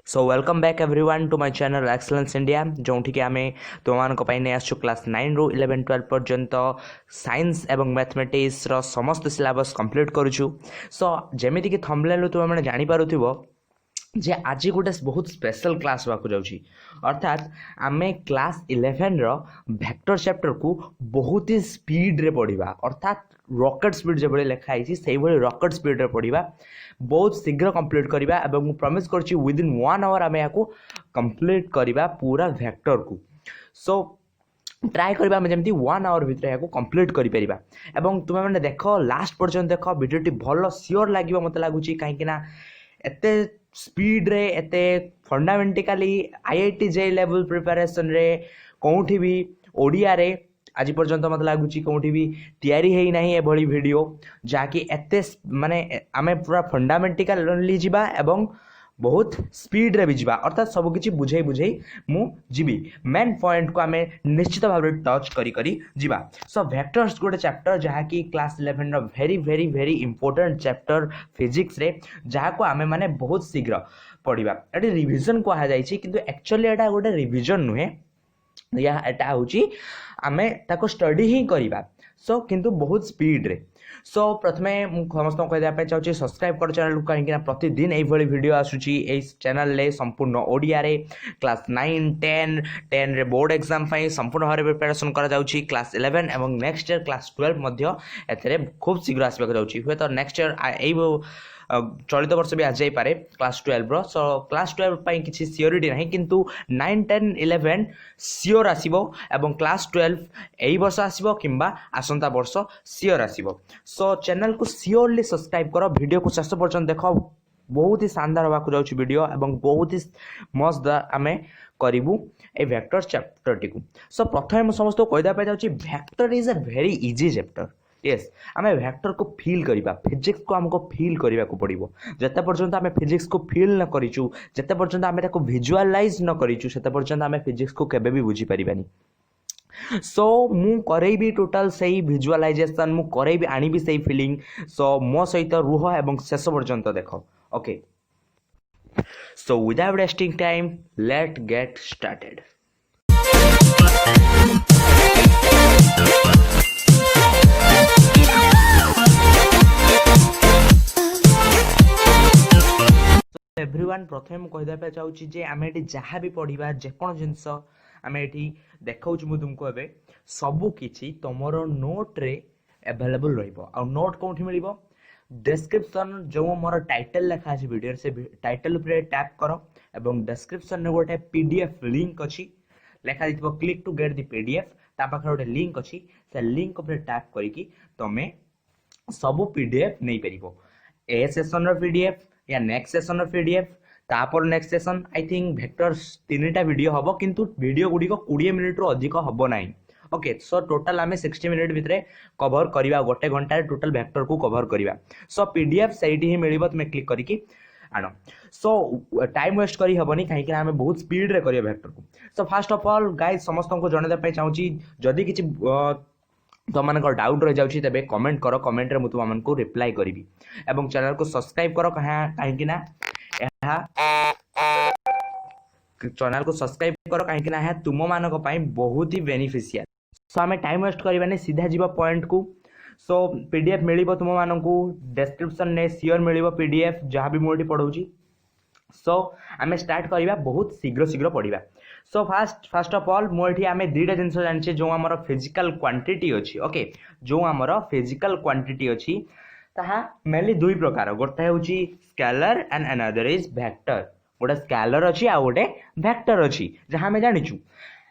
So welcome back everyone to my channel Excellence India जो आम तुम नहीं आसु क्लास 9 रु 11 12 पर्यंत साइंस एवं मैथमेटिक्स रो समस्त सिलेबस कंप्लीट करूछु। सो जेमिति कि थंबनेल तुम मैंने जानी पारुथिबो जे आज गोटे बहुत स्पेशल क्लास होगा जाऊँगी अर्थात आमे क्लास 11 रो वेक्टर चैप्टर को बहुत ही स्पीड रे पढ़ा अर्थात रॉकेट स्पीड जो लिखाई से रॉकेट स्पीड रे पढ़ा बहुत शीघ्र कंप्लीट करवा और प्रॉमिस करछि विदिन 1 आवर आमे याकू कंप्लीट करवा पूरा वेक्टर को। सो ट्राए करवा जमी 1 आवर भितर या कंप्लीट करें तुम्हें मैंने देख लास्ट पर्यटन देख भिडियोटी भल सियोर लगे मत लगुच कहीं एते स्पीड रे एते फंडामेंटिकली आईआईटी जे लेवल प्रिपरेशन रे कौटी भी ओडिया रे आज पर्यंत मत लगुच कौटी भी तैयारी है ना एभली वीडियो जहाँकि एते माने आमे पूरा फंडामेंटिकली जीवा एवं बहुत स्पीड रे भी जीवा अर्थात सब किछि बुझे बुझे मु जीवी मेन पॉइंट को आमे निश्चित भाव में टच करी करी जीवा। सो वेक्टर्स गोटे चैप्टर जहाँ की क्लास 11 रो very very very important chapter physics रे जहाँ को आमे माने बहुत शीघ्र पढ़िबा एटी रिवीजन कहा जायछि किंतु एक्चुअली एटा गोटे रिवीजन नुहे या एटा होची आमे ताको स्टडी ही करिबा। सो किंतु बहुत स्पीड रे। सो प्रथमे समस्त कहवाई चाहिए सब्सक्राइब कर चैनल को कहीं प्रतिदिन यही वीडियो आसूची चैनल ले संपूर्ण ओडिया रे क्लास 9 10 10 रे बोर्ड एग्जाम संपूर्ण भाव प्रिपेरेसन करा क्लास 11 एवं नेक्स्ट ईयर क्लास 12 मध्य एथरे खूब शीघ्र आसबाक जाउची हुए तो नेक्स्ट ईयर यही चलित वर्ष भी आज जापे क्लास 12 रो। सो क्लास 12 पाई किसी सियोरिटी नहीं किंतु 9 10 11 सियोर आसीबो एवं क्लास 12 एई वर्ष आसीबो किंबा आसंता वर्ष सियोर आसीबो। सो चैनल को सियोरली सब्सक्राइब करो वीडियो को शेष पर्यंत देख बहुत ही शानदार होगा जाउची वीडियो एवं बहुत ही मस्त आमे करिवु ए वेक्टर चैप्टर टी को। सो प्रथम समस्त कहदा पे जाउची vector is a very easy chapter. Yes आमे वेक्टर को फील करिबा फिजिक्स को हमको फील करिबा को पड़िबो जते पर्यंत आमे फिजिक्स को फील न करिचु जते पर्यंत आमे ताको विजुअलाइज न करिचु सेते पर्यंत आमे फिजिक्स को केबे भी बुझी परिबानी। सो मु करेबी टोटल सही विजुअलाइजेशन मु करेबी आनिबी सही फीलिंग। सो मो सहित रुह एवं शेष पर्यंत देखो okay. So without wasting time let get started. Everyone प्रथम कहदेपे चाहूँ जे आम ये जहाँ भी पढ़ा जेको जिनस आम ये देखा मुझे तुमको ए सबू किसी तुम नोट रे एवेलेबल रहा नोट कौटी मिल डिस्क्रिप्शन जो मोर टाइटल लिखा है वीडियो से टाइटल उपर टैप कर एवं डिस्क्रिप्शन में गोटे पीडीएफ लिंक अच्छी लिखा click to get the PDF ता पाखे गोटे लिंक अच्छी से लिंक उपर टैप करके तुम सबू पीडीएफ नहीं पार ए सेशन पीडीएफ या नेक्स्ट सेशन पीडीएफ तापर next session I think vectors 3टा वीडियो हम किंतु वीडियो गुड़िक 20 मिनिट रु अधिक हम ना। ओके सो टोटल आम 60 मिनिट भितर कवर करवा गोटे घंटे टोटल वेक्टर को कवर करवा। सो पीडीएफ से ही मिल तुम क्लिक करके आण। सो टाइम वेस्ट करी हबनी कहीं आम बहुत स्पीड रे करिया वेक्टर को। So first of all guys समस्त को जणाइबा चाहूँगी जदि किसी तुम डाउट रही जाऊँगी तेरे कमेंट कर कमेंट रे तुमको रिप्लाई करी एवं चैनल को सब्सक्राइब कर कहीं चैनल को सब्सक्राइब कर कहीं तुम मान बहुत ही बेनिफिशियल। सो आम टाइम वेस्ट करवानी सीधा जीव पॉइंट को। सो पीडीएफ मिल तुमको डिस्क्रिप्शन ने सियोर मिल पीडीएफ जहाँ भी मुझे पढ़ाऊँ। सो आम स्टार्ट करवा बहुत शीघ्र शीघ्र पढ़ा। सो फर्स्ट ऑफ ऑल मुझे आम 2टा जिन जाने जो आम फिजिकल क्वांटिटी अच्छी ओके जो आम फिजिकल क्वांटिटी अच्छी ताहा मेनली 2 प्रकार गोटे हूँ scalar and another is vector. गोटे स्केलर अच्छी आ गोटे वेक्टर अच्छी जहाँ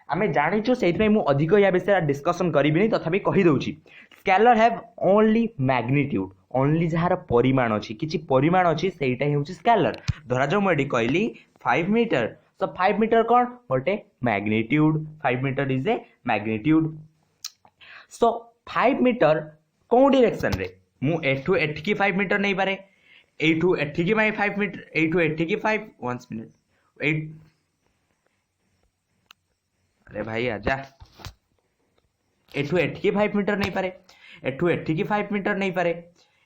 आम जाचु से अधिक या विषय डिस्कसन करी तथापि कहीदे scalar have only magnitude only जार परिमाण अच्छी किसी परिमाण अच्छी से हूँ स्केलर धरा जाऊ मुझे कहली 5 मीटर। सो 5 मीटर कौन गोटे magnitude 5 metre is a magnitude. So 5 metre कौन डायरेक्शन रे मु एठू एठकी 5 मीटर नहीं पारे एठू एठकी 5 मीटर एठू एठकी 5 1 मिनट 8 अरे भाई आजा एठू एठकी 5 मीटर नहीं पारे एठू एठकी 5 मीटर नहीं पारे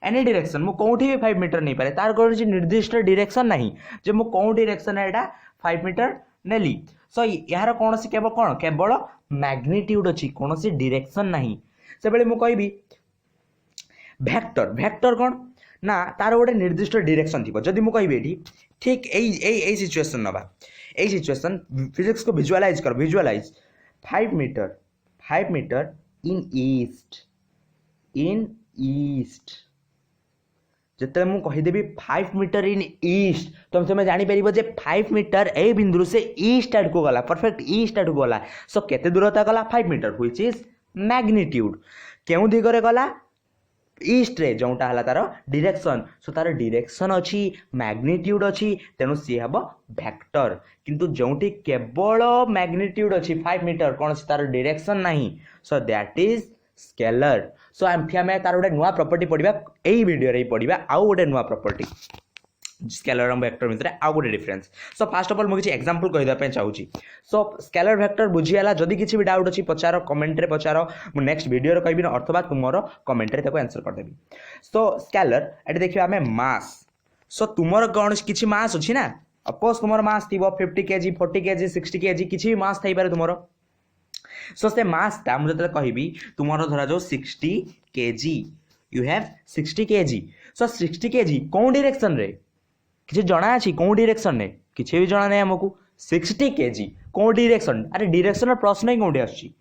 एनी डायरेक्शन मु कोठी भी 5 मीटर नहीं पारे तार कोन निर्दिष्ट डायरेक्शन नहीं जे मु कोन डायरेक्शन एटा 5 मीटर नेली सो यार कौन सी केवल मैग्नीट्यूड अच्छी कौन सी डायरेक्शन नहीं से बेले मु कहबी वेक्टर वेक्टर कौन ना तार गोटे निर्दिष्ट डायरेक्शन थी जदि मु कहबी एठी ठीक एई सिचुएशन नबा एई सिचुएशन फिजिक्स को विजुअलाइज कर विजुअलाइज 5 मीटर इन ईस्ट जिते मुझे कहीदेवी 5 मीटर इन ईस्ट तो तुम जापर जे 5 मीटर ए बिंदु से ईस्ट आड़ को गला परफेक्ट ईस्ट आड़ को गला सो केते दूरता गला 5 मीटर व्हिच इज मैग्नीट्यूड केउ दिगरे गला ईस्ट रे जोटा हला तार डायरेक्शन सो तार डायरेक्शन अच्छी मैग्नीट्यूड अच्छी तेणु सी हम वेक्टर किंतु जोटी केवल मैग्नीट्यूड अच्छी 5 मीटर कौन तार डायरेक्शन नहीं सो दैट इज स्केलर सो आमे तार गोटे नुआ प्रॉपर्टी पढ़ा यही वीडियो रे पढ़ा आउ गोटे नुआ प्रॉपर्टी स्केलर और वेक्टर भितर आउ गोटे difference so fast of all मुझे एग्जांपल कहीदेपे चाहूँगी सो स्केलर वेक्टर बुझीगला जदि किसी भी डाउट अच्छी पचार कमेंट रे पचार मु नेक्स्ट वीडियो रे कहबी अथवा तुमर कमेंट रे ताको आंसर कर देबी सो स्केलर एटी देखिबा हमें मास सो तुमर कौन किसी मास अच्छी ना ऑफकोर्स तुमर मास थी 50 kg 40 kg 60 kg किसी भी मास थी पारे तुमर सो से मास ता मुझे कहबी तुमर धरा जो 60 kg you have 60 kg so 60 kg कौन डायरेक्शन रे किसी जना अच्छी कौन डायरेक्शन ने किसी भी जना नहीं आमको 60 kg कौन डायरेक्शन अरे डायरेक्शन प्रश्न ही कौन आसी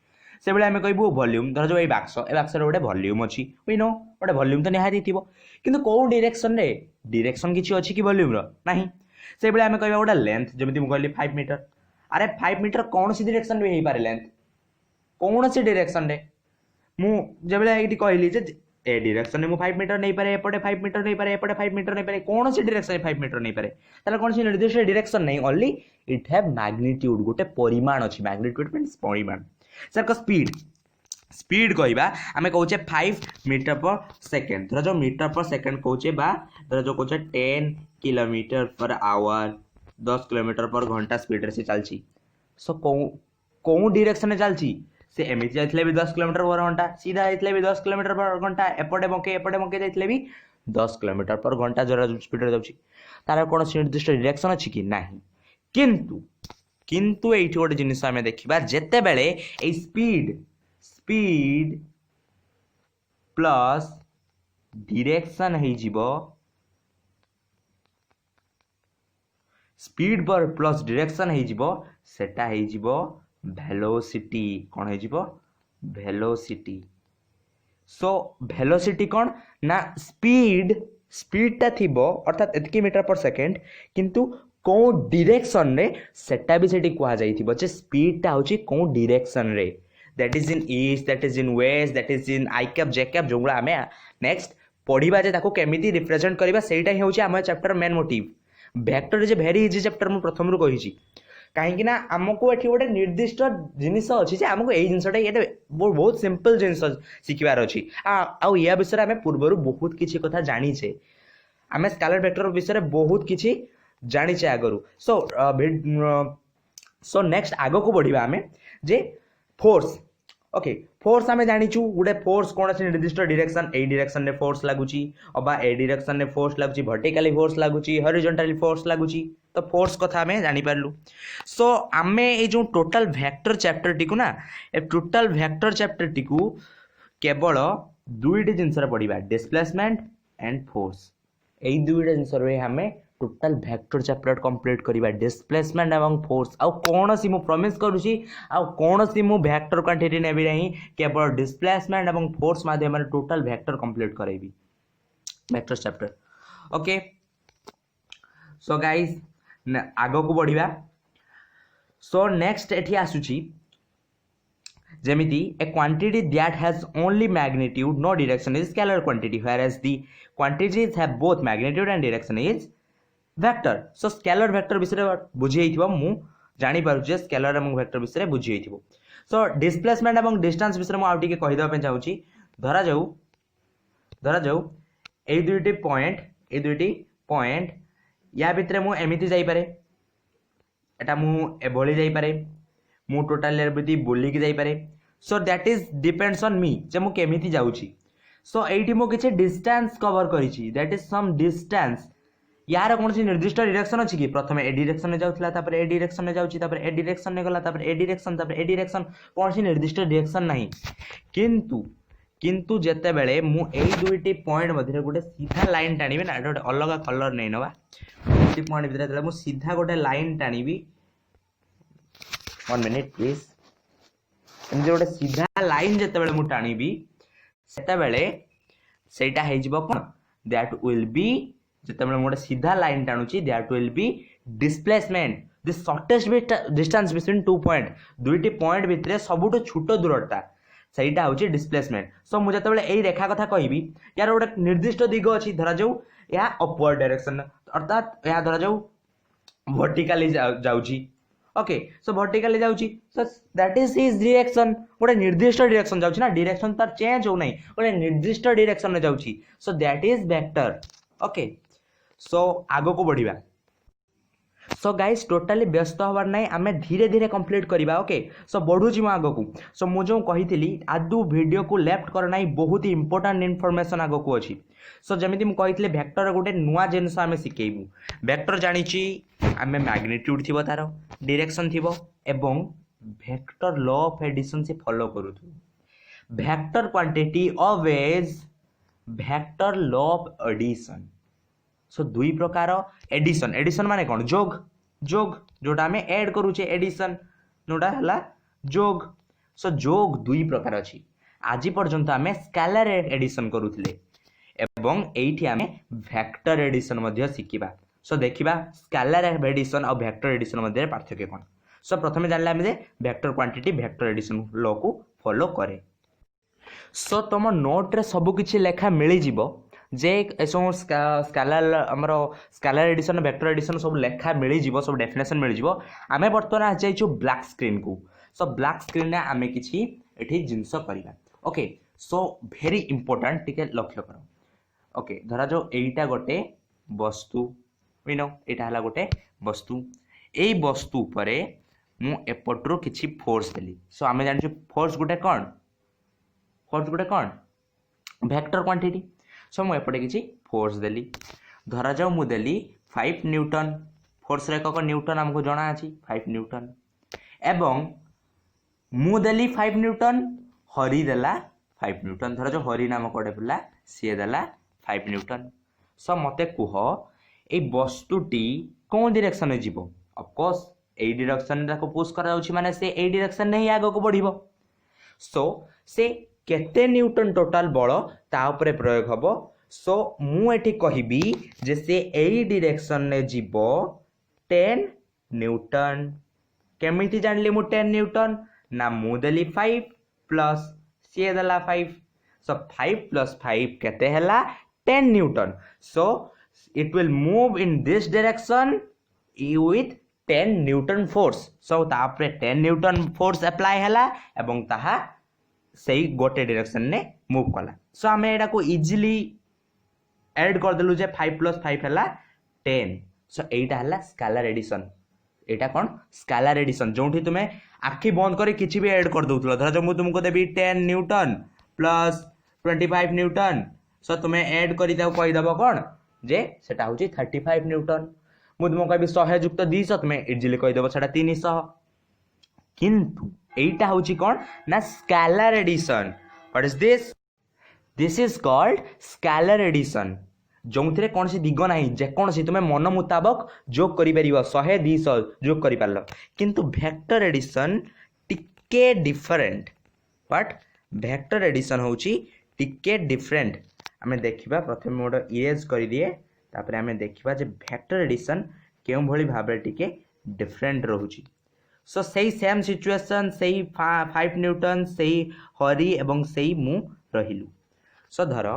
से बेले आम कहबू वॉल्यूम धर जो ये बाक्स गोटे वॉल्यूम अच्छी वी नो गोटे वॉल्यूम तो निहाती थी किंतु कौन डायरेक्शन रे डायरेक्शन किसी अच्छी कि वॉल्यूम नहीं से बेले आम कहबा गोटे लेंथ जमी मुझे कहली 5 मीटर अरे 5 मीटर कौन सी डायरेक्शन में हो पारे लेंथ कौन सी डायरेक्शन रे मुझे कहली ए डायरेक्शन में 5 मीटर नहीं पारे एपटे 5 मीटर नहीं पारे एपटे 5 मीटर नहीं पारे कौन सी डायरेक्शन में 5 मीटर नहीं पारे ताले कौन सी निर्दिष्ट डायरेक्शन नहीं ओनली इट हैव मैग्नीट्यूड गोटे परिमाण अछि मैग्नीट्यूड मींस परिमाण सर को स्पीड कहबा आमे कहूचे 5 मीटर पर सेकंड धर जो मीटर पर सेकंड कहूचे बा धर जो कहूचे 10 किलोमीटर पर आवर 10 किलोमीटर पर घंटा स्पीड रे से चलची सो कौन डायरेक्शन में चलची से एमती जाइए भी 10 किलोमीटर पर घंटा सीधा जाइए भी 10 किलोमीटर पर घंटा एपटे बंके जाइए भी 10 किलोमीटर पर घंटा जरा स्पीड रे जाउची तार कौन निर्दिष्ट डायरेक्शन अछि कि नाही किंतु एठी गोटे जिनिस आमे देखिबा जेते बेले ए स्पीड प्लस डायरेक्शन हे जिवो स्पीड पर प्लस डायरेक्शन हे जिवो सेटा हे जिवो वेलोसिटी कौन है वेलोसिटी सो वेलोसिटी कौन ना स्पीड टा थिबो अर्थात एतकी मीटर पर सेकंड किंतु कौन डायरेक्शन रे सेटा भी सेठी कुआ जाई थिबो जे स्पीड टा होची कौन डायरेक्शन रे that is in east that is in west that is in I cap J cap जोगुला हमें नेक्स्ट पढ़िबा जे ताको केमिति रिप्रेजेंट करबा सेटा ही होची हमर चैप्टर मेन मोटिव वेक्टर जे वेरी इजी चैप्टर मु प्रथम रु कहिची कहीं आमको ये गोटे निर्दिष्ट जिनिस अच्छी आमको यही जिनटा ये बहुत सिंपल जिनिस शिखबार अच्छी आउ या विषय आम पूर्वर बहुत किसी कथा जानीचे आम स्केलर वेक्टर विषय बहुत किसी जानीचे आगु सो नेक्स्ट आग को बढ़िया आम जे फोर्स ओके फोर्स आम जानीचु गोटे फोर्स कौन से निर्दिष्ट डायरेक्शन ए डायरेक्शन रे फोर्स लगुची अबा ए डायरेक्शन रे फोर्स लगुची वर्टिकली फोर्स लगुची हॉरिजॉन्टली फोर्स लगुची तो फोर्स कथा आम जानी पारलु सो आमे ए जो टोटल वेक्टर चैप्टर टी को ना ए टोटल वेक्टर चैप्टर टी को केवल दुईटी जिनस पढ़ा डिस्प्लेसमेंट एंड फोर्स यही दुईटा जिनस हमें टोटल वेक्टर चैप्टर कंप्लीट करिबा डिस्प्लेसमेंट एवं फोर्स आ कौन सी मु प्रॉमिस करूची आ कौन सी मु वेक्टर क्वांटिटी नेबी नहीं केवल डिस्प्लेसमेंट एवं फोर्स माध्यम टोटल वेक्टर कंप्लीट करेबी vector chapter okay so guys आगो को बढ़िबा सो नेक्स्ट एठी आसुची जेमिति a quantity that has only magnitude no direction is scalar quantity whereas the quantities have both magnitude and direction is vector so scalar vector विषय बुझी हेइथिबो मु जानि पारु जे scalar एवं vector विषय बुझी हेइथिबो so displacement एवं distance विषय मु आउटी के कहि देबा पे चाहूची धरा जाऊ ए दुइटी पॉइंट या भितरे मु एमिति जाई पारे एटा मु एभली जाई पारे मु टोटल एमिति बोली के जाई पारे so that is depends on me जे मु केमिति जाउची सो एठी मो किछि डिस्टेंस कवर करिछि दैट इज सम डिस्टेंस यार कौन सी निर्दिष्ट डायरेक्शन अछि कि प्रथमे ए डायरेक्शन में जाउथला तापर ए डायरेक्शन में जाउछि तापर ए डायरेक्शन में गला तापर ए डायरेक्शन तापर ए डायरेक्शन कौन सी निर्दिष्ट डायरेक्शन नाही किंतु किंतु जेते बेले मु एई दुईटी पॉइंट मध्य गोटे सीधा लाइन टाणीबे ना गोटे अलग कलर नै नबा दुईटी पॉइंट भितर जेते मु सीधा गोटे लाइन टाणीबी 1 मिनिट प्लीज एम जे गोटे सीधा लाइन जेते बेले मु टाणीबी सेते बेले सेटा हे जिवो कोन दैट विल बी जेते बेले गोटे सीधा लाइन टाणुची that will be displacement the shortest distance between two point दुईटी पॉइंट भितर सबुठो छोटो दूरता सहीटा हूँ डिस्प्लेसमेंट सो मुझे जो यही रेखा कथा कहबी यार गोटे निर्दिष्ट दिग अच्छी धरा जाऊ या अपवर्ड डायरेक्शन अर्थात या धरा जाऊ वर्टिकली जाउची ओके सो वर्टिकली जाउची so that is his direction गोटे निर्दिष्ट डायरेक्शन जाउची ना डायरेक्शन तार चेंज हो नहीं गोटे निर्दिष्ट डायरेक्शन में जाउची so that is vector okay so आगो को बढ़िबा सो गाइस टोटाली व्यस्त हबार नहीं आमे धीरे धीरे कंप्लीट करिबा ओके सो बढ़ुची मु आगो को सो मु जो कहितली आदु वीडियो को लेफ्ट कर नाही बहुत ही इंपोर्टेंट इन्फॉर्मेशन आगो को अछि सो जेमिति मु कहितले वेक्टर गोटे नुवा जिंस आमे सिकेइबु वेक्टर जानिची आमे मैग्नीट्यूड थिबो तारो डायरेक्शन थिबो एवं वेक्टर लॉ ऑफ एडिशन से फॉलो करूथु vector quantity always vector law of addition so दुई प्रकार एडिशन एडिशन माने कौन जोग जोग जोटा हमें ऐड करूचे एडिशन नोटा हला जोग सो जोग दुई प्रकार अछि आज पर्यंत हमें स्केलर एडिशन करूथिले एवं एठी हमें वेक्टर एडिशन मध्ये सिकिबा सो देखिबा स्केलर एडिशन और वेक्टर एडिशन मध्ये पार्थक्य कोन सो प्रथमे जानले हमें vector quantity vector addition law को फॉलो करे सो तुम नोट रे सब किछि लेखा मिली जिवो जे सब स्केलर हमर स्केलर एडिशन वेक्टर एडिशन सब लेखा मिली जिवो सब डेफिनेशन मिली जिवो आमे वर्तमान आ जाइछु ब्लैक स्क्रीन को सो ब्लैक स्क्रीन ने आमे किछि एठी जिंस करिबा ओके सो वेरी इंपोर्टेंट टिके लक्ष्य करो ओके धरा जो एटा गोटे वस्तु यू नो एटा हला गोटे वस्तु एई वस्तु परे मु एपटरो किछि फोर्स देली सो आमे जानिछु फोर्स गोटे कोन वेक्टर क्वांटिटी सो मु एपटे किछि फोर्स देली धरा जाऊ मु देली 5 न्यूटन फोर्स रे कक न्यूटन हमको जणा अछि 5 न्यूटन एवं मु देली 5 न्यूटन हरि देला 5 न्यूटन धरा जो हरि नाम कोडे पिला सी देला 5 न्यूटन सो मते कुह ए वस्तुटी कोन डायरेक्शन में जीवो ऑफ कोर्स ए डायरेक्शन रा को पुश करा जाउछि माने से ए डायरेक्शन नै आगो को बढ़िबो सो से केते न्यूटन टोटल बल ता ऊपर प्रयोग हबो सो मु एठी कहिबी जे से एई डायरेक्शन ने जीवो 10 न्यूटन केमिति जानली मु 10 न्यूटन ना मु देली 5 प्लस सी देला 5 सो 5 प्लस 5 केते हला 10 newton so it will move in this direction with 10 Newton force so ता ऊपर 10 न्यूटन फोर्स अप्लाई हला एवं ताहा सही गोटे डायरेक्शन ने मूव कला सो आमे एडा को इजीली ऐड कर देलु जे 5 प्लस 5 हला 10 सो एटा हला स्केलर एडिशन एटा कोन स्केलर एडिशन जोंठी तुमे आखी बंद करे किछि भी ऐड कर दउतलो धरा जो मु तुमको देबी 10 न्यूटन प्लस 25 न्यूटन सो तुमे ऐड करि दाउ कहि दबो कोन जे सेटा होची 35 न्यूटन मु तुमको कहबी 100 युक्त 200 तुमे इजीली कहि दबो सेटा 300 किंतु एटा होची कोन ना scalar addition what is this is called scalar addition जोंथरे कोन सी दिग नाही जे कोन सी तुमे मन मुताबिक जोग करि परिबो 100 200 जोग करि पारलो किंतु वेक्टर एडिशन टिके डिफरेंट बट वेक्टर एडिशन होची टिके डिफरेंट हमें देखिबा प्रथम मोड इरेज करि दिए तापर हमें देखिबा जे वेक्टर एडिशन केउ भली भाबरे टिके डिफरेंट रहूची सो सही सेम सिचुएशन सही 5 न्यूटन सही हरि एवं सही मु रहिलु सो धर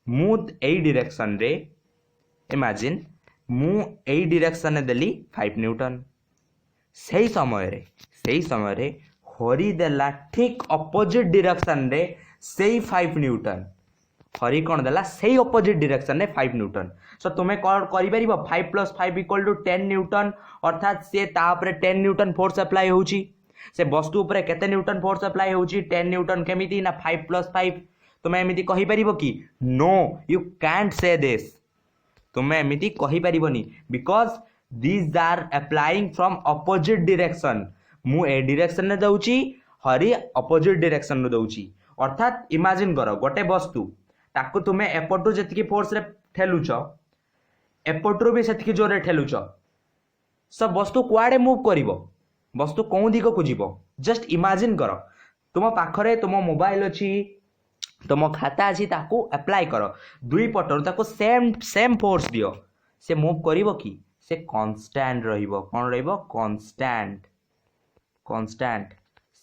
मु ए डायरेक्शन रे इमेजिन मु ए डायरेक्शन ने देली 5 न्यूटन सही समय रे हरि देला ठीक ऑपोजिट डायरेक्शन रे सही 5 न्यूटन हरि कोन देला सही ऑपोजिट डायरेक्शन रे 5 न्यूटन सो तुमे कौन करि परिबो 5 प्लस 5 इक्वल टू 10 न्यूटन अर्थात से ता ऊपर 10 न्यूटन फोर्स अप्लाई होउची से वस्तु ऊपर केते न्यूटन फोर्स अप्लाई होउची 10 न्यूटन केमिति ना 5 प्लस 5 तुम्हें एमती कहि परिबो कि no you can't say this तुम्हें एमती कहि परिबोनी because these are applying from opposite direction मु ए डायरेक्शन ने दउची हरि अपोजिट डायरेक्शन नु दउची अर्थात इमेजिन करो गोटे वस्तु ताकू तुम्हें एपटू जतिकी फोर्स रे ठेलुछ एपटू भी सेतिकी जोर रे ठेलुछ सब वस्तु कुआडे मूव करिवो वस्तु कौन दिग को जीवो जस्ट इमेजिन करो तुम पाखरे तुम मोबाइल अच्छी तुम खाता अच्छी ताकू अप्लाई करो दुई पटर ताकू सेम सेम फोर्स दियो से मूव करिवो कि से कांस्टेंट रहिबो कोन रहिबो कांस्टेंट कांस्टेंट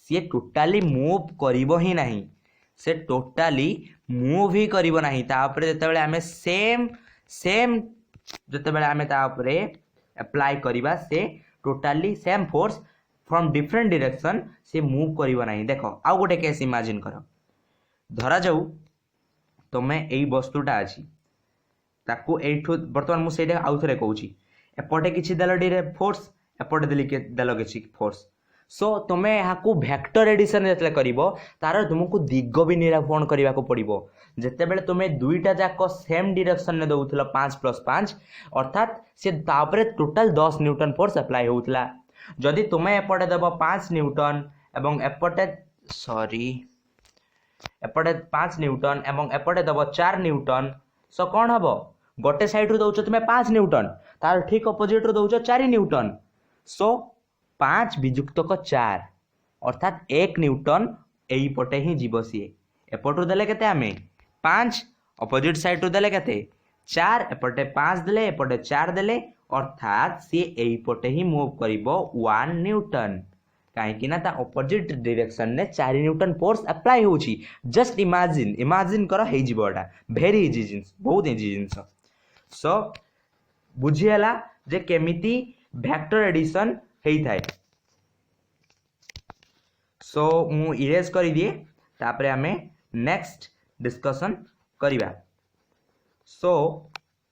सी टोटाली मूव करिवो ही नहीं से टोटाली मूव ही करिवो नहीं तापरे जतेबेले हमें सेम सेम जतेबेले हमें तापरे अप्लाई करिबा से totally same force from different direction से मूव करिवो नहीं देखो आउ गोटे केस इमेजिन करो धरा जाऊ तुम्हें एई वस्तुटा अछि ताकू एठू वर्तमान मु सेटा आउ थरे कहूची एपटे किछि देलो डिरे फोर्स एपटे देली के देलो किछि फोर्स सो तुम्हें याकू वेक्टर एडिशन जतले करिवो तार तुमको दिग भी निरूपण करबा को पड़िबो जेतेबेले तुम्हें दुईटा जाक सेम डायरेक्शन ने दउथलो 5+5 अर्थात से तापरे टोटल 10 न्यूटन फोर्स अप्लाई होउतला जदि तुम्हें एपटे देव 5 न्यूटन एवं एपटे सॉरी एपटे 5 न्यूटन एवं एपटे देव 4 न्यूटन सो कौन हम गोटे साइड रू दउछ तुम्हें 5 न्यूटन तार ठीक अपोजिट रू दउछ 4 न्यूटन सो 5 विजुक्त 4 अर्थात 1 न्यूटन एई पटे ही जीव सी एपटू देले केते आमे 5 अपोजिट साइड रू देले केते 4 एपटे 5 देले एपटे 4 देले अर्थात सी एई पटे ही मूव करिवो 1 न्यूटन काहेकि ना ता अपोजिट डायरेक्शन ने 4 न्यूटन फोर्स अप्लाई होची जस्ट इमेजिन करो हे जीवटा वेरी इजी जिंस बहुत इजी जिंस सो बुझियला जे केमिति वेक्टर एडिशन हेई थाए सो मु इरेज करि दिए तापरे हमें नेक्स्ट डिस्कशन करिबा सो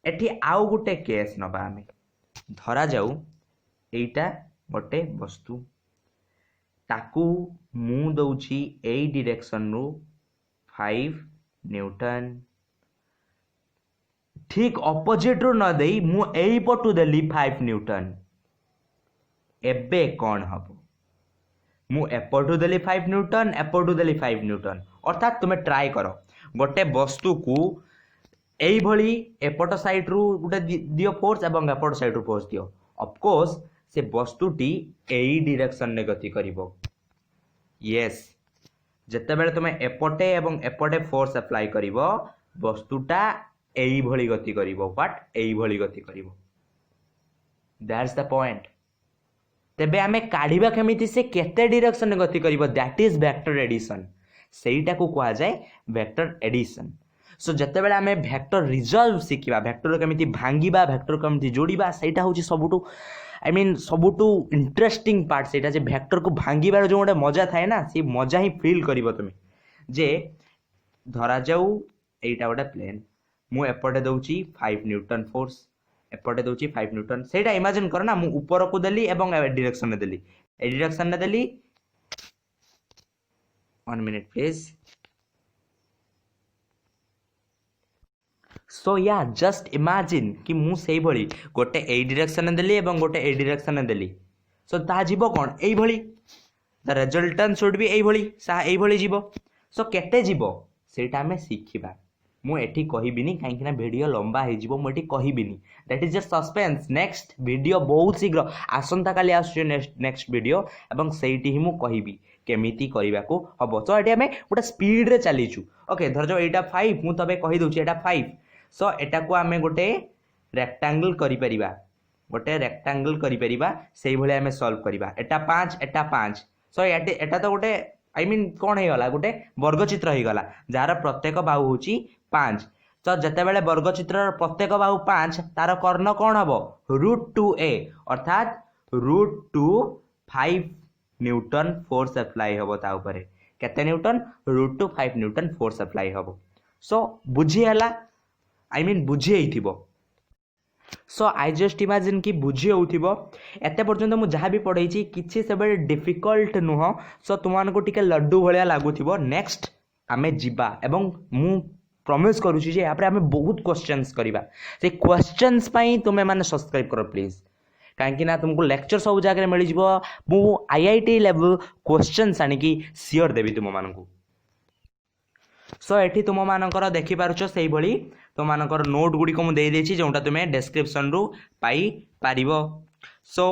एठी आउ गुटे केस नबा हमें धरा जाऊ एटा गोटे वस्तु ताकू मु दउची एई डायरेक्शन रू 5 न्यूटन ठीक ऑपोजिट रू न देई मु एई पटू देली 5 न्यूटन एबे कौन हबो मु एपटू देली 5 न्यूटन एपटू देली 5 न्यूटन अर्थात तुम्हें ट्राई करो गोटे वस्तु को एई भली एपट साइड रू गोटे दियो फोर्स एवं एपट साइड रू फोर्स दियो ऑफ कोर्स से वस्तुटी एई डायरेक्शन ने गति करिवो यस जेतेबेले तुम्हें एपटे एवं एपटे फोर्स अप्लाई करिवो वस्तुटा एई भली गति करिवो बट एई भली गति करिवो दैट्स द पॉइंट तेबे आमे काढिबा केमिति से केते डायरेक्शन ने गति करिवो दैट इज वेक्टर एडिशन सेईटा को कहा जाय वेक्टर एडिशन सो जेतेबेले आमे वेक्टर रिजल्व सिखिबा वेक्टर केमिति भांगिबा वेक्टर केमिति जोड़िबा सेईटा होची सबुटू आई मीन सबुटू इंटरेस्टिंग पार्ट सेटा जे वेक्टर को भांगिबार जो गोटे मजा थाए ना से मजा ही फील करिवो तुमे जे धरा जाऊ एटा गोटे प्लेन मु एपटे दउची 5 न्यूटन फोर्स एपटे दउची 5 न्यूटन सेटा इमेजिन कर ना मु ऊपर को देली एवं डायरेक्शन ने देली ए डायरेक्शन ने देली 1 मिनिट प्लीज सो या जस्ट इमेजिन कि मु सेई भली गोटे ए डायरेक्शन ने देली एवं गोटे ए डायरेक्शन ने देली सो ता जीवो कोन एई भली द रिजल्टेंट शुड बी एई भली सा एई भली जीवो सो केते जीवो सेटा हमें सिखिबा मु एठी कहिबिनी काहे कि ना वीडियो लंबा हे जीवो मु एठी कहिबिनी that is just suspense next video बहुत शीघ्र आसंता काली आसु नेक्स्ट वीडियो एवं सेठी ही मु कहिबी केमिति करिबा को हबो तो एठी हमें गोटे स्पीड रे चलीचु ओके धर जो एटा 5 मु तबे कहि दोची एटा 5 सो एटा को आमे गोटे रेक्टेंगल करि परिबा सेई भले आमे सॉल्व करिबा एटा 5 सो एटा तो गोटे आई मीन कोन हे गला गोटे वर्ग चित्र हे गला जार प्रत्येक बाहु होची 5 तो जते बेले वर्ग चित्र प्रत्येक बाहु 5 तार कर्ण कोन हबो √2a अर्थात √5 न्यूटन फोर्स अप्लाई हबो ता ऊपर केते न्यूटन √5 न्यूटन फोर्स अप्लाई हबो सो बुझी हला आई मीन बुझी हेइथिबो सो आई जस्ट इमेजिन कि बुझी होउथिबो एते पर्यंत मु जहा भी पढैछि किछि सेबे डिफिकल्ट नुह सो तुमान को टिके लड्डू भलिया लागुथिबो नेक्स्ट आमे जिबा एवं मु प्रॉमिस करूची जे यहाँ आमे बहुत क्वेश्चंस करिबा से क्वेश्चंस पई तुमे माने सब्सक्राइब करो प्लीज कहीं ना तुमको लेक्चर सब जगह मिल जाव मु आईआईटी लेवल क्वेश्चंस आनिकी सियोर देवी तुम मानू सो एठी तुम मानकर देखि पारुछ सेही भली तुम मानकर नोट गुडी को मु दे देछि जोंटा तुमे डिस्क्रिप्शन रु पाई पारिबो सो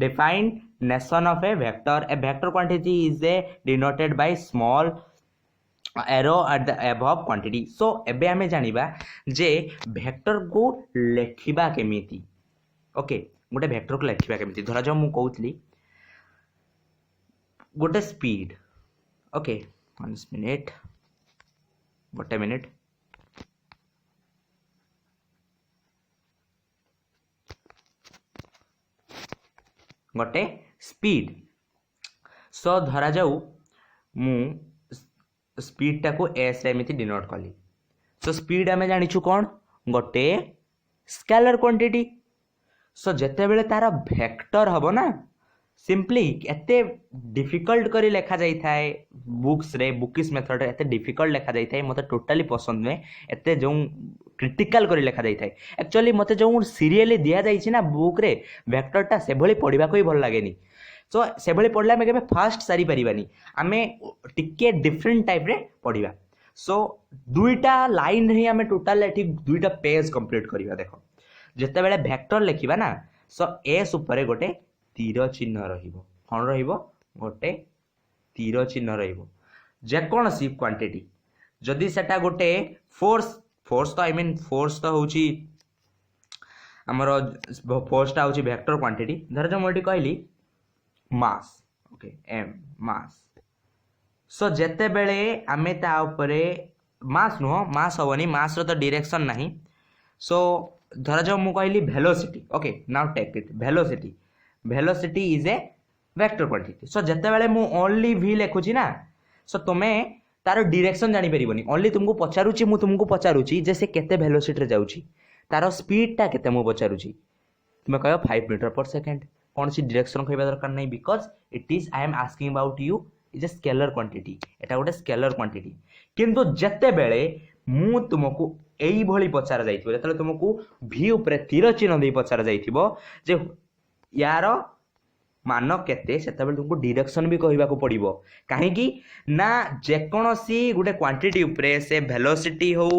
define nation of a vector quantity is a denoted by small arrow at the above quantity so एबे हमें जानिबा जे वेक्टर को लेखिबा केमिति ओके गोटे वेक्टर को लेखिबा केमिति धरा जो मु कहउतली गोटे स्पीड ओके 1 मिनिट गोटे मिनिट गोटे स्पीड सो धरा जाऊ मु स्पीड टा को एस एमती डिनोट कली सो स्पीड आम जानिछु कौन गोटे स्केलर क्वांटिटी सो जिते बेले तार वेक्टर हम ना सिंपली एते डिफिकल्ट करी लेखा जाई थाए बुक्स रे बुकिस मेथड रे एते डिफिकल्ट लेखा जाई थाए मते टोटली पसंद नै एते जो क्रिटिकल करी लेखा जाई थाए एक्चुअली मते जो सीरियली दिया जाई छी ना बुक रे वेक्टर टा से भली पढिबा कोई भल लागेनी सो से भली पढला में केबे फास्ट सारी परिबानी आमे टिके डिफरेंट टाइप रे पढिबा सो दुईटा लाइन रे आमे टोटल एठी दुईटा पेज कंप्लीट करिबा देखो जते बेले वेक्टर लेखिबा ना सो एस ऊपर गोटे तीर चिन्ह रहिबो कोन रहिबो गोटे तीर चिन्ह रहिबो जे कोन सी क्वांटिटी जदी सेटा गोटे फोर्स तो आई मीन फोर्स तो होची हमरो फोर्स ता होची वेक्टर क्वांटिटी धर जो मोटी कहली मास ओके एम मास सो जेते बेले आमे ता ऊपरे मास नो मास होवनी मास रो तो डायरेक्शन नाही सो धर जो मु कहली velocity okay now take it velocity is a vector quantity so जेते बेले मु ओनली v लिखुची ना सो तुमे तार डायरेक्शन जानि परिबनी ओनली तुमको पचारुची मु तुमको पचारुची जे से केते वेलोसिटी रे जाउची तार स्पीड टा केते मु पचारुची तुमे कहो 5 मीटर पर सेकंड कौन सी डायरेक्शन कहबा दरकार नहीं because it is I am asking about you is a scalar quantity एटा गोटे स्केलर क्वांटिटी किंतु जते बेले मु तुमको एई भली पचार जाइथिबो जतले तुमको v ऊपर तीर चिन्ह दे पचार जाइथिबो जे यार मान केते सेते बेले तुमको डायरेक्शन भी कहबा को पड़िबो काहे कि ना जे कोनोसी गुटे क्वांटिटी ऊपर से वेलोसिटी हो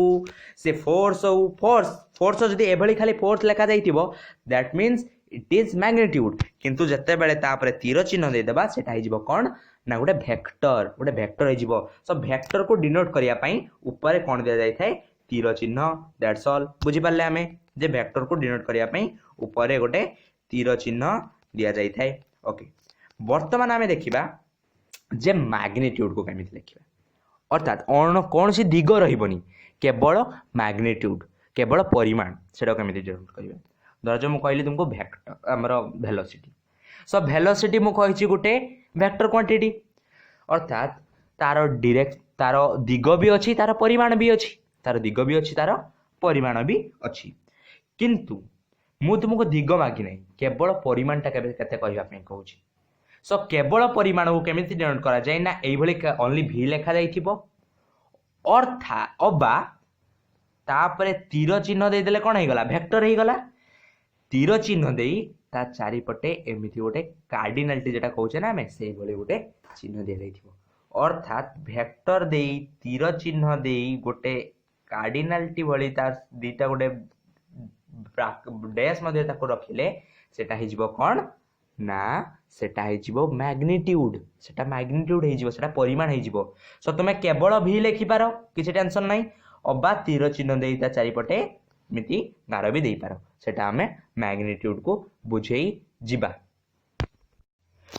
से फोर्स हो फोर्स जदी एभली खाली फोर्स लेखा जाइथिबो that means it is magnitude किंतु जते बेले तापर तीर चिन्ह दे देबा सेटा हिजिबो कोन ना गोटे वेक्टर हिजिबो सो वेक्टर को डिनोट करिया पई ऊपर कोन दिया जाय थाए तीर चिन्ह दैट्स ऑल बुझी पाले हमें जे वेक्टर को डिनोट करिया पई ऊपर गोटे तीर चिन्ह दिया जाय थाए ओके वर्तमान आमे देखिबा जे मैग्नीट्यूड को केमिति लेखिबा अर्थात कौन सी दिग रहिबनी केवल मैग्नीट्यूड केवल परिमाण सेटा केमिति डिनोट करिबा धर जो मु कहली तुमको वेक्टर हमरो वेलोसिटी सो वेलोसिटी मु कहिची गुटे वेक्टर क्वांटिटी अर्थात तार दिग भी अछि तार परिमाण भी अछि तार दिग भी अछि तार परिमाण भी अछि किंतु मु तुमको दिग मागी नहीं केवल परिमाण टा केते कहबा पई कहूची सो केवल परिमाण को केमिति डिनोट करा जाय ना एई भली ओनली v लेखा जाइथिबो अर्थात अबा तापरे तीर चिन्ह दे देले कोन हे गला वेक्टर हे गला तीर चिन्ह देई ता चारि पटे एमिति गोटे कार्डिनलिटी जेटा कहउछे ना हमें से भली गोटे चिन्ह दे दैथिबो अर्थात वेक्टर देई तीर चिन्ह देई गोटे कार्डिनलिटी भली ता दीटा गोटे डैश मध्ये ताको रखिले सेटा हिजिबो कोन ना सेटा हिजिबो मैग्नीट्यूड हिजिबो परिमाण हिजिबो सो तुमे केवल v लेखि पारो किछि टेंशन नाही अबा तीर चिन्ह देई ता चारि पटे मिति गार भी देई पारो सेटा हमें मैग्नीट्यूड को बुझेई जिबा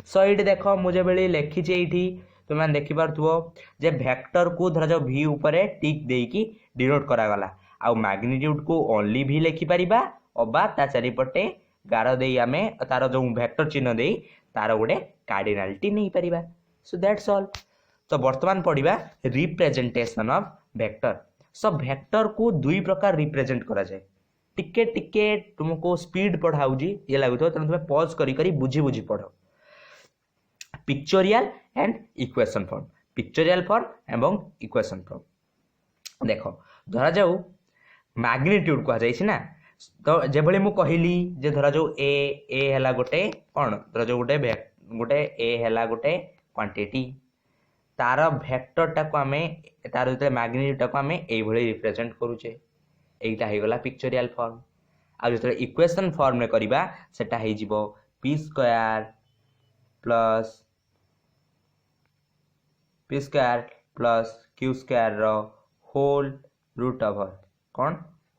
सो एठी देखो मुझे बेली लेखि जे एठी तुमे देखि पारथुओ जे वेक्टर को धरा जो v ऊपर टिक देई की डिनोट करा गला आ मैग्नीट्यूड को ओनली v लेखि परिबा अबा ता चारि पटे गार देई आमे तार जो वेक्टर चिन्ह देई तार गोटे कार्डिनलिटी नहीं परिबा सो दैट्स ऑल तो वर्तमान पढ़िबा representation of vector so vector को दुई प्रकार रिप्रेजेंट करा जाए टिके टिके तुमको स्पीड पढ़ाउजी ये लागुतो त तुम पॉज करी करी बुझी बुझी पढ़ो pictorial and equation form pictorial form एवं इक्वेशन फॉर्म। देख धरा जाऊ मैग्नीट्यूड कह जाइछि ना, तो जेभली मु कहली जे धरा जाऊ ए हैला गोटे कोन, धरा जाऊ गोटे ए हैला गोटे क्वांटिटी, तार वेक्टर टाको आमे तार जते मैग्नीट्यूड टाको आमे एई भली रिप्रेजेंट करूचे, एइटा हे गला पिक्चोरियल फॉर्म। आ जते इक्वेशन फॉर्म रे करिबा सेटा हे जिवो p square plus q square रो होल रूट ओवर कोन,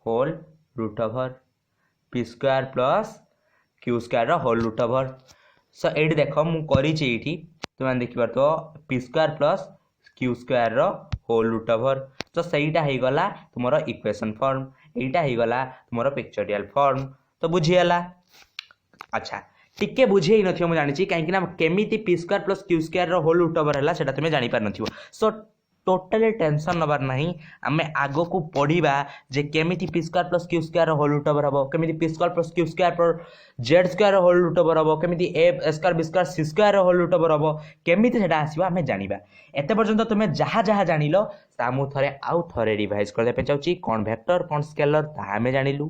whole root over p square plus q square रो होल रूट ओवर। सो एडी देखो मु करी छि एठी तुम देखि पारतो p square plus q square रो होल रूट ओवर। तो सहीटा हे गला तुमरो इक्वेशन फॉर्म, एटा हे गला तुमरो पिक्चोरियल फॉर्म। तो बुझियला। अच्छा टिके बुझे नथियो, मु जानि छि काहे कि ना केमिति p square plus q square रो होल रूट ओवर हला सेटा तुमे जानि पार नथियो। सो टोटली टेंशन नबार नहीं, आमे आगो को पढ़िबा जे केमिति p square plus q square whole root over हबो, केमिति p square plus q square पर z square whole root over हबो, केमिति a square b square c square whole root over हबो, केमिति सेटा आसीबा आमे जानिबा। एते पर्यंत तुमे जहा जहा जानिलो ता मु थरे आउ थरे रिवाइज कर दे पे चाउची, कोन वेक्टर कोन स्केलर ता आमे जानिलु,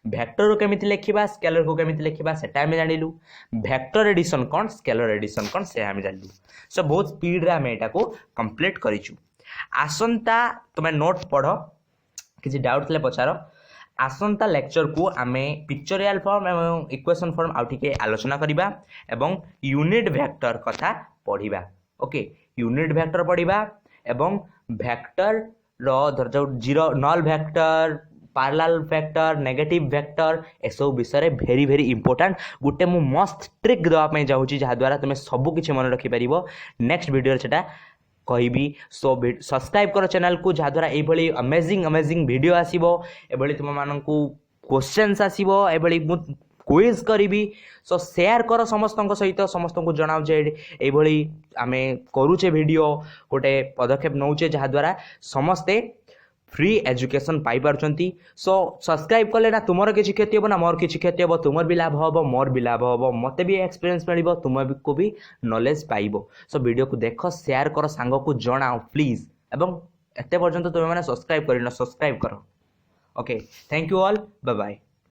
वेक्टर को केमिति लेखिबा स्केलर को केमिति लेखिबा सेटा आमे जानिलु, वेक्टर एडिशन कोन स्केलर एडिशन कोन से आमे जानिलु। सो बहुत स्पीड रे आमे एटा को कंप्लीट करिचु। आसंता तुम नोट पढ़, किसी डाउट थे पचार। आसंता लेक्चर को आमे पिक्चोरियल फॉर्म एवं इक्वेशन फॉर्म आउ टिके आलोचना करिबा एवं यूनिट वेक्टर कथा पढ़िबा। ओके यूनिट वेक्टर पढ़िबा एवं वेक्टर रो धर जो zero null vector parallel vector negative vector एसो विषय भेरी भेरी इंपोर्टेंट गुटे मु मस्त ट्रिक दवा पे जाउची जहा द्वारा तुमे सब किछि मन रखि परिबो। नेक्स्ट वीडियो सेटा कहबी। सो सब्सक्राइब कर चैनल को जहा द्वारा एभली अमेजिंग वीडियो आसीबो, एभली तुम माननकु क्वेश्चंस आसीबो, एभली मु क्विज करिबी। सो शेयर कर समस्त सहित, समस्त को जणाव जे एभली आमे करूचे वीडियो गोटे पदक्षेप नौचे जहा द्वारा समस्ते फ्री एजुकेशन पाई पारछंती। सो सब्सक्राइब कले ना तुमर किछि क्षति हो ना मोर किछि क्षति हो, तुमर भी लाभ हो मोर भी लाभ हो, मते भी एक्सपीरियंस मिलिबो, तुम को भी नॉलेज पाइबो। सो वीडियो को देखो शेयर करो सांग को जणाओ प्लीज, एवं एते पर्यंत तुम माने सब्सक्राइब करिनो सब्सक्राइब करो। Okay thank you all, bye bye.